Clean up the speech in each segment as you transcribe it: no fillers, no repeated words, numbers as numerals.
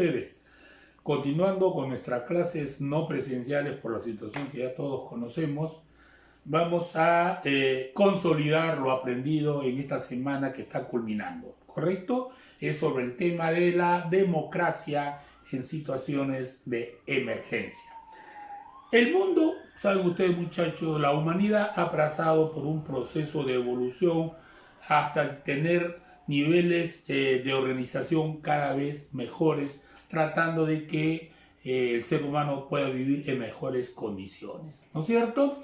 ustedes. Continuando con nuestras clases no presenciales por la situación que ya todos conocemos, vamos a consolidar lo aprendido en esta semana que está culminando, ¿correcto? Es sobre el tema de la democracia en situaciones de emergencia. El mundo, saben ustedes muchachos, la humanidad ha pasado por un proceso de evolución hasta tener niveles de organización cada vez mejores, tratando de que el ser humano pueda vivir en mejores condiciones, ¿no es cierto?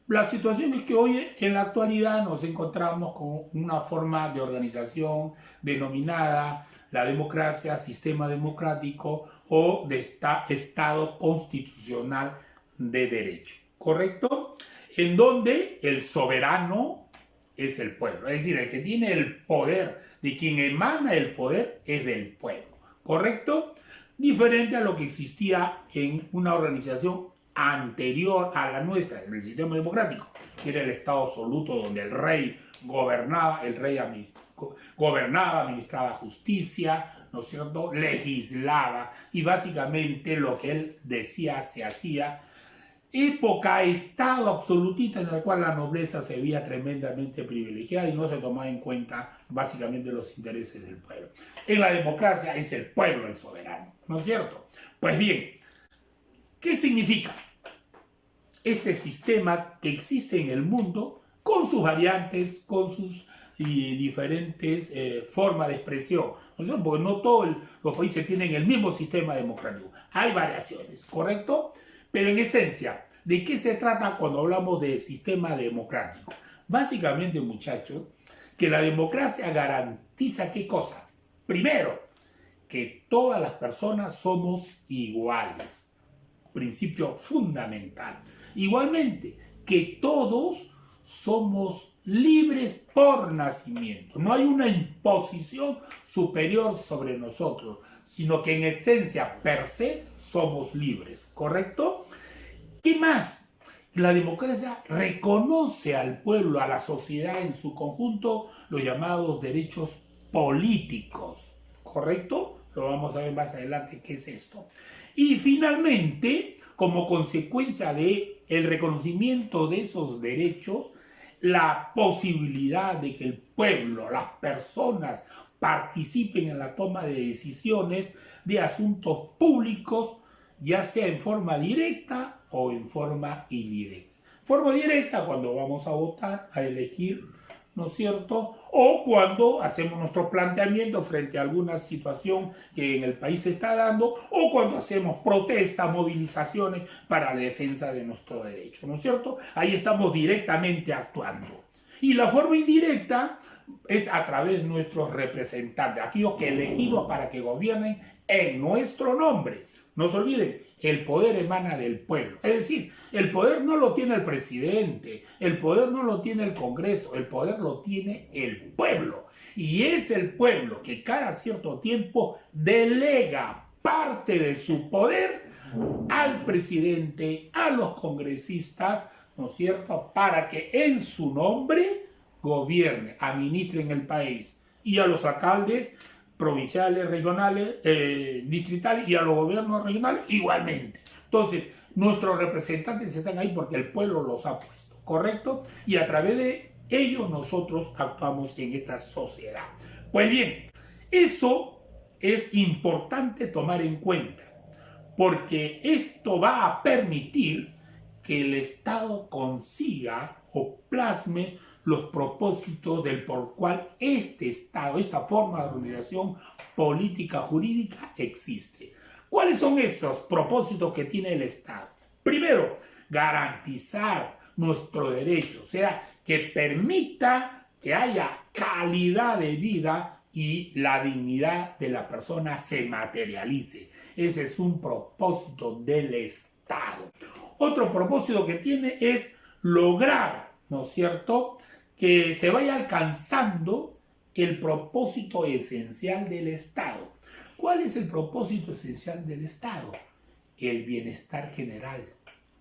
La situación es que hoy en la actualidad nos encontramos con una forma de organización denominada la democracia, sistema democrático o de Estado constitucional de derecho, ¿correcto? En donde el soberano es el pueblo, es decir, el que tiene el poder, de quien emana el poder es del pueblo, ¿correcto? Diferente a lo que existía en una organización anterior a la nuestra, en el sistema democrático, que era el Estado absoluto donde el rey gobernaba, administraba justicia, ¿no es cierto?, legislaba y básicamente lo que él decía se hacía. Época Estado absolutista en la cual la nobleza se veía tremendamente privilegiada y no se tomaba en cuenta básicamente los intereses del pueblo. En la democracia es el pueblo el soberano, ¿no es cierto? Pues bien, ¿qué significa este sistema que existe en el mundo con sus variantes, con sus diferentes formas de expresión? ¿No es cierto? Porque no todos los países tienen el mismo sistema democrático. Hay variaciones, ¿correcto? Pero en esencia, ¿de qué se trata cuando hablamos de sistema democrático? Básicamente, muchachos, que la democracia garantiza ¿qué cosa? Primero, que todas las personas somos iguales. Principio fundamental. Igualmente, que todos somos libres por nacimiento. No hay una imposición superior sobre nosotros, sino que en esencia, per se, somos libres, ¿correcto? ¿Qué más? La democracia reconoce al pueblo, a la sociedad en su conjunto, los llamados derechos políticos, ¿correcto? Lo vamos a ver más adelante qué es esto. Y finalmente, como consecuencia de el reconocimiento de esos derechos, la posibilidad de que el pueblo, las personas participen en la toma de decisiones de asuntos públicos, ya sea en forma directa o en forma indirecta. Forma directa cuando vamos a votar, a elegir, ¿no es cierto? O cuando hacemos nuestro planteamiento frente a alguna situación que en el país se está dando, o cuando hacemos protestas, movilizaciones para la defensa de nuestro derecho, ¿no es cierto? Ahí estamos directamente actuando. Y la forma indirecta es a través de nuestros representantes, aquellos que elegimos para que gobiernen en nuestro nombre. No se olviden, el poder emana del pueblo. Es decir, el poder no lo tiene el presidente, el poder no lo tiene el Congreso, el poder lo tiene el pueblo. Y es el pueblo que cada cierto tiempo delega parte de su poder al presidente, a los congresistas, ¿no es cierto?, para que en su nombre gobierne, administren el país. Y a los alcaldes provinciales, regionales, distritales y a los gobiernos regionales igualmente. Entonces, nuestros representantes están ahí porque el pueblo los ha puesto, ¿correcto? Y a través de ellos nosotros actuamos en esta sociedad. Pues bien, eso es importante tomar en cuenta, porque esto va a permitir que el Estado consiga o plasme los propósitos del por cual este Estado, esta forma de organización política jurídica existe. ¿Cuáles son esos propósitos que tiene el Estado? Primero, garantizar nuestro derecho, o sea, que permita que haya calidad de vida y la dignidad de la persona se materialice. Ese es un propósito del Estado. Otro propósito que tiene es lograr, ¿no es cierto?, que se vaya alcanzando el propósito esencial del Estado. ¿Cuál es el propósito esencial del Estado? El bienestar general,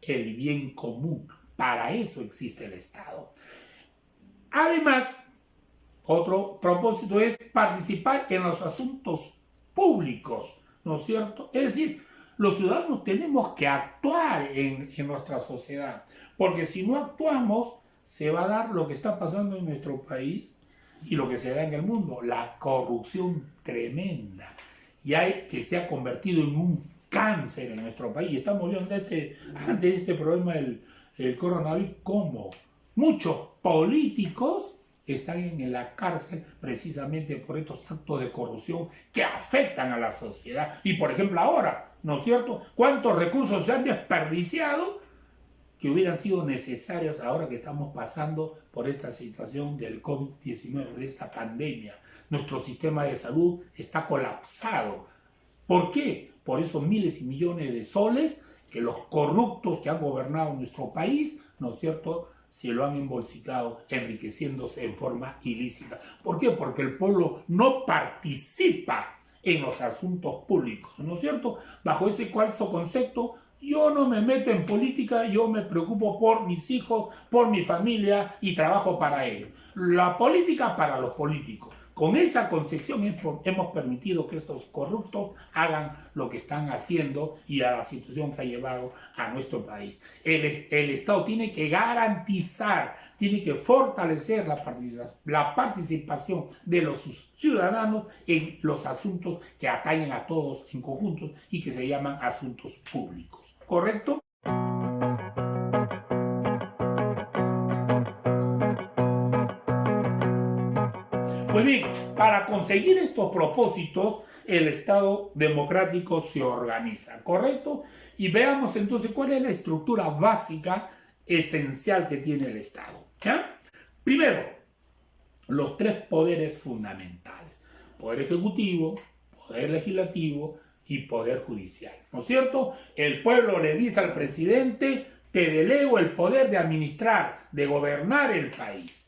el bien común. Para eso existe el Estado. Además, otro propósito es participar en los asuntos públicos, ¿no es cierto? Es decir, los ciudadanos tenemos que actuar en nuestra sociedad, porque si no actuamos, se va a dar lo que está pasando en nuestro país y lo que se da en el mundo, la corrupción tremenda, y hay que se ha convertido en un cáncer en nuestro país. Estamos viendo antes de este problema del coronavirus, cómo muchos políticos están en la cárcel precisamente por estos actos de corrupción que afectan a la sociedad. Y por ejemplo ahora, ¿no es cierto?, ¿cuántos recursos se han desperdiciado que hubieran sido necesarios ahora que estamos pasando por esta situación del COVID-19, de esta pandemia? Nuestro sistema de salud está colapsado. ¿Por qué? Por esos miles y millones de soles que los corruptos que han gobernado nuestro país, ¿no es cierto?, se lo han embolsicado, enriqueciéndose en forma ilícita. ¿Por qué? Porque el pueblo no participa en los asuntos públicos, ¿no es cierto? Bajo ese falso concepto, yo no me meto en política, yo me preocupo por mis hijos, por mi familia y trabajo para ellos. La política para los políticos. Con esa concepción hemos permitido que estos corruptos hagan lo que están haciendo y a la situación que ha llevado a nuestro país. El Estado tiene que garantizar, tiene que fortalecer la participación de los ciudadanos en los asuntos que atañen a todos en conjunto y que se llaman asuntos públicos. ¿Correcto? Pues bien, para conseguir estos propósitos, el Estado democrático se organiza, ¿correcto? Y veamos entonces cuál es la estructura básica, esencial que tiene el Estado, ¿ya? Primero, los tres poderes fundamentales: poder ejecutivo, poder legislativo y poder judicial, ¿no es cierto? El pueblo le dice al presidente: te delego el poder de administrar, de gobernar el país.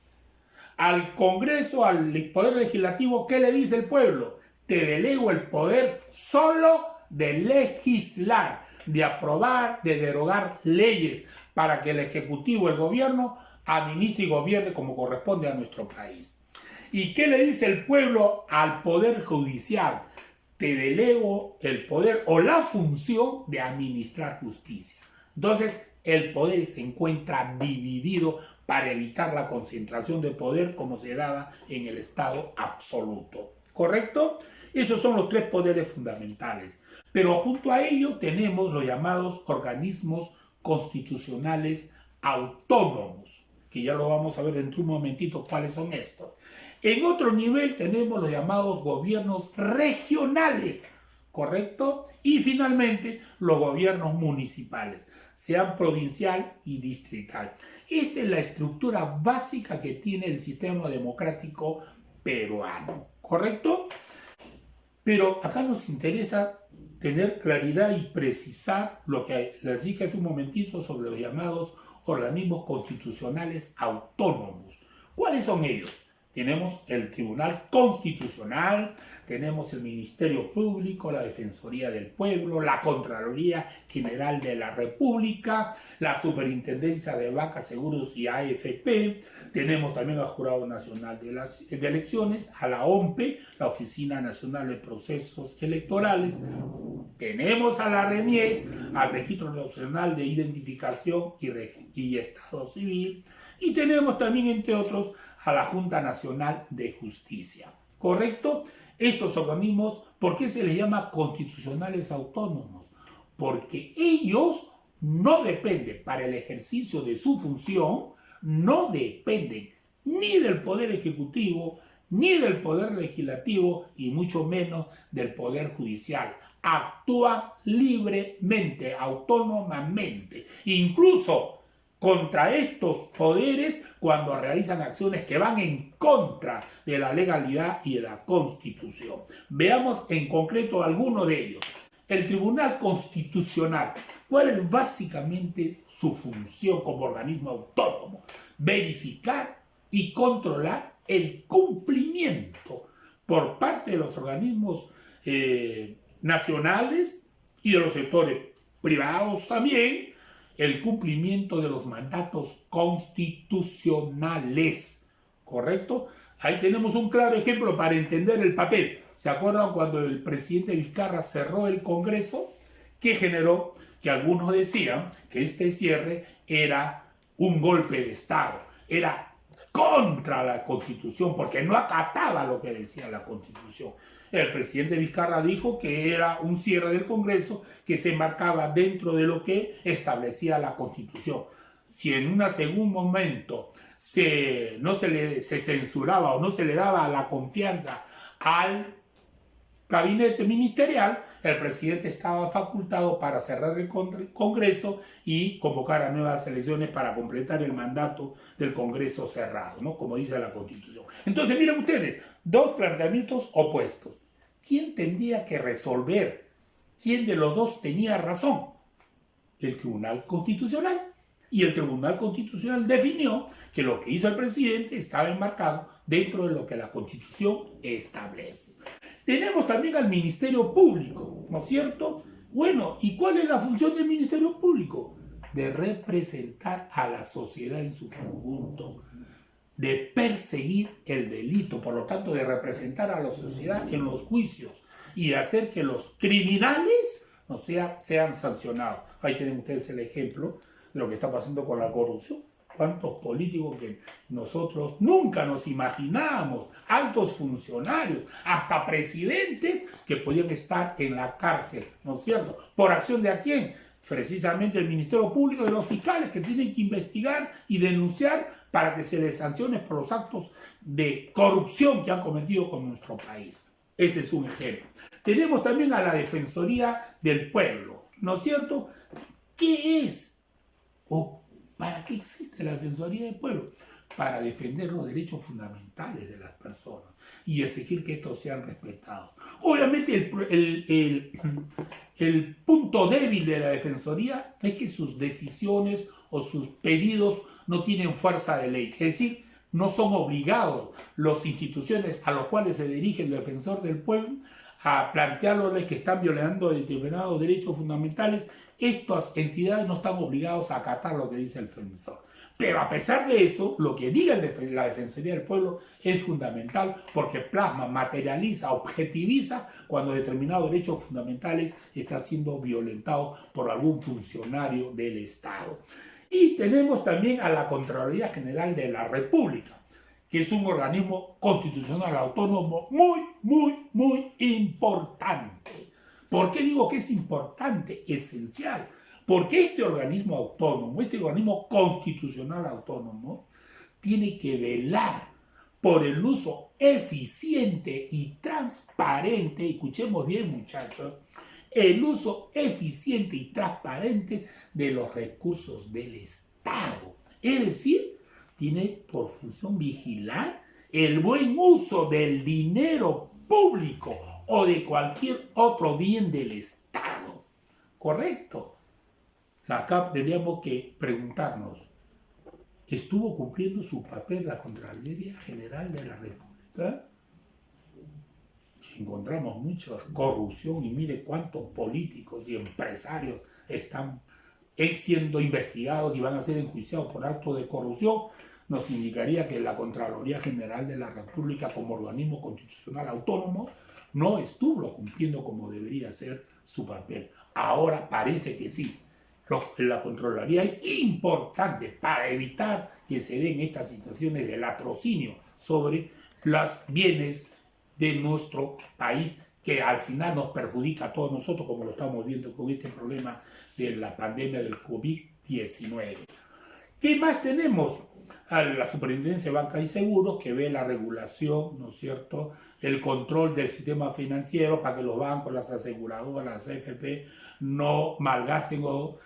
Al Congreso, al Poder Legislativo, ¿qué le dice el pueblo? Te delego el poder solo de legislar, de aprobar, de derogar leyes para que el Ejecutivo, el gobierno, administre y gobierne como corresponde a nuestro país. ¿Y qué le dice el pueblo al Poder Judicial? Te delego el poder o la función de administrar justicia. Entonces, el poder se encuentra dividido para evitar la concentración de poder como se daba en el Estado absoluto. ¿Correcto? Esos son los tres poderes fundamentales. Pero junto a ello tenemos los llamados organismos constitucionales autónomos, que ya lo vamos a ver dentro de un momentito cuáles son estos. En otro nivel tenemos los llamados gobiernos regionales, ¿correcto? Y finalmente los gobiernos municipales, sean provincial y distrital. Esta es la estructura básica que tiene el sistema democrático peruano, ¿correcto? Pero acá nos interesa tener claridad y precisar lo que les dije hace un momentito sobre los llamados organismos constitucionales autónomos. ¿Cuáles son ellos? Tenemos el Tribunal Constitucional, tenemos el Ministerio Público, la Defensoría del Pueblo, la Contraloría General de la República, la Superintendencia de Bancas, Seguros y AFP, tenemos también al Jurado Nacional de Elecciones, a la OMPE, la Oficina Nacional de Procesos Electorales, tenemos a la RENIE, al Registro Nacional de Identificación y Estado Civil, y tenemos también, entre otros, a la Junta Nacional de Justicia, ¿correcto? Estos organismos, ¿por qué se les llama constitucionales autónomos? Porque ellos no dependen, para el ejercicio de su función, no dependen ni del Poder Ejecutivo, ni del Poder Legislativo, y mucho menos del Poder Judicial. Actúan libremente, autónomamente, incluso contra estos poderes cuando realizan acciones que van en contra de la legalidad y de la Constitución. Veamos en concreto alguno de ellos. El Tribunal Constitucional, ¿cuál es básicamente su función como organismo autónomo? Verificar y controlar el cumplimiento por parte de los organismos nacionales y de los sectores privados también, el cumplimiento de los mandatos constitucionales, ¿correcto? Ahí tenemos un claro ejemplo para entender el papel. ¿Se acuerdan cuando el presidente Vizcarra cerró el Congreso? Que generó que algunos decían que este cierre era un golpe de Estado, era contra la Constitución, porque no acataba lo que decía la Constitución. El presidente Vizcarra dijo que era un cierre del Congreso que se marcaba dentro de lo que establecía la Constitución. Si en un segundo momento se censuraba o no se le daba la confianza al gabinete ministerial, el presidente estaba facultado para cerrar el Congreso y convocar a nuevas elecciones para completar el mandato del Congreso cerrado, ¿no? Como dice la Constitución. Entonces, miren ustedes, dos planteamientos opuestos. ¿Quién tendría que resolver? ¿Quién de los dos tenía razón? El Tribunal Constitucional. Y el Tribunal Constitucional definió que lo que hizo el presidente estaba enmarcado dentro de lo que la Constitución establece. Tenemos también al Ministerio Público, ¿no es cierto? Bueno, ¿y cuál es la función del Ministerio Público? De representar a la sociedad en su conjunto, de perseguir el delito, por lo tanto de representar a la sociedad en los juicios y de hacer que los criminales sean sancionados. Ahí tienen ustedes el ejemplo de lo que está pasando con la corrupción. ¿Cuántos políticos que nosotros nunca nos imaginábamos, altos funcionarios, hasta presidentes que podían estar en la cárcel, ¿no es cierto? ¿Por acción de a quién? Precisamente el Ministerio Público, de los fiscales que tienen que investigar y denunciar para que se les sancione por los actos de corrupción que han cometido con nuestro país. Ese es un ejemplo. Tenemos también a la Defensoría del Pueblo, ¿no es cierto? ¿Qué es? ¿O para qué existe la Defensoría del Pueblo? Para defender los derechos fundamentales de las personas y exigir que estos sean respetados. Obviamente el punto débil de la Defensoría es que sus decisiones o sus pedidos no tienen fuerza de ley, es decir, no son obligados las instituciones a las cuales se dirige el defensor del pueblo a plantearles que están violando determinados derechos fundamentales. Estas entidades no están obligadas a acatar lo que dice el defensor. Pero a pesar de eso, lo que diga la Defensoría del Pueblo es fundamental porque plasma, materializa, objetiviza cuando determinados derechos fundamentales están siendo violentados por algún funcionario del Estado. Y tenemos también a la Contraloría General de la República, que es un organismo constitucional autónomo muy importante. ¿Por qué digo que es importante? Esencial. Porque este organismo autónomo, este organismo constitucional autónomo, tiene que velar por el uso eficiente y transparente, escuchemos bien muchachos, el uso eficiente y transparente de los recursos del Estado. Es decir, tiene por función vigilar el buen uso del dinero público o de cualquier otro bien del Estado. ¿Correcto? Acá tendríamos que preguntarnos, ¿estuvo cumpliendo su papel la Contraloría General de la República? Si encontramos mucha corrupción y mire cuántos políticos y empresarios están siendo investigados y van a ser enjuiciados por actos de corrupción, nos indicaría que la Contraloría General de la República como organismo constitucional autónomo no estuvo cumpliendo como debería ser su papel. Ahora parece que sí. La Contraloría es importante para evitar que se den estas situaciones de latrocinio sobre los bienes de nuestro país, que al final nos perjudica a todos nosotros, como lo estamos viendo con este problema de la pandemia del COVID-19. ¿Qué más tenemos? A la Superintendencia de Banca y Seguros, que ve la regulación, ¿no es cierto?, el control del sistema financiero para que los bancos, las aseguradoras, las AFP no malgasten o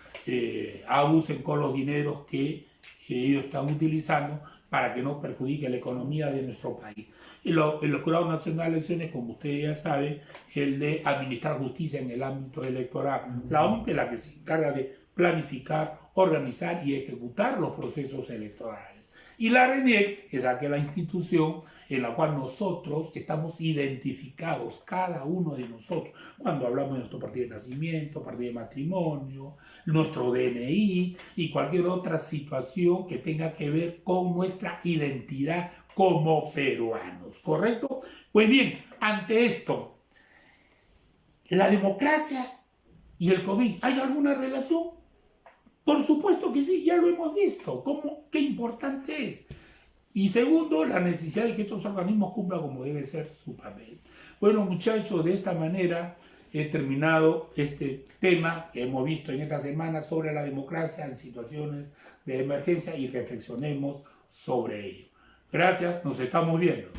abusen con los dineros que ellos están utilizando para que no perjudique la economía de nuestro país. Y el Jurado Nacional de Elecciones, como ustedes ya saben, el de administrar justicia en el ámbito electoral. La OMP es la que se encarga de planificar, organizar y ejecutar los procesos electorales. Y la RENIEC es aquella institución en la cual nosotros estamos identificados, cada uno de nosotros, cuando hablamos de nuestro partido de nacimiento, partido de matrimonio, nuestro DNI y cualquier otra situación que tenga que ver con nuestra identidad como peruanos, ¿correcto? Pues bien, ante esto, ¿la democracia y el COVID, hay alguna relación? Por supuesto que sí, ya lo hemos visto. ¿Qué importante es? Y segundo, la necesidad de que estos organismos cumplan como debe ser su papel. Bueno, muchachos, de esta manera he terminado este tema que hemos visto en esta semana sobre la democracia en situaciones de emergencia y reflexionemos sobre ello. Gracias, nos estamos viendo.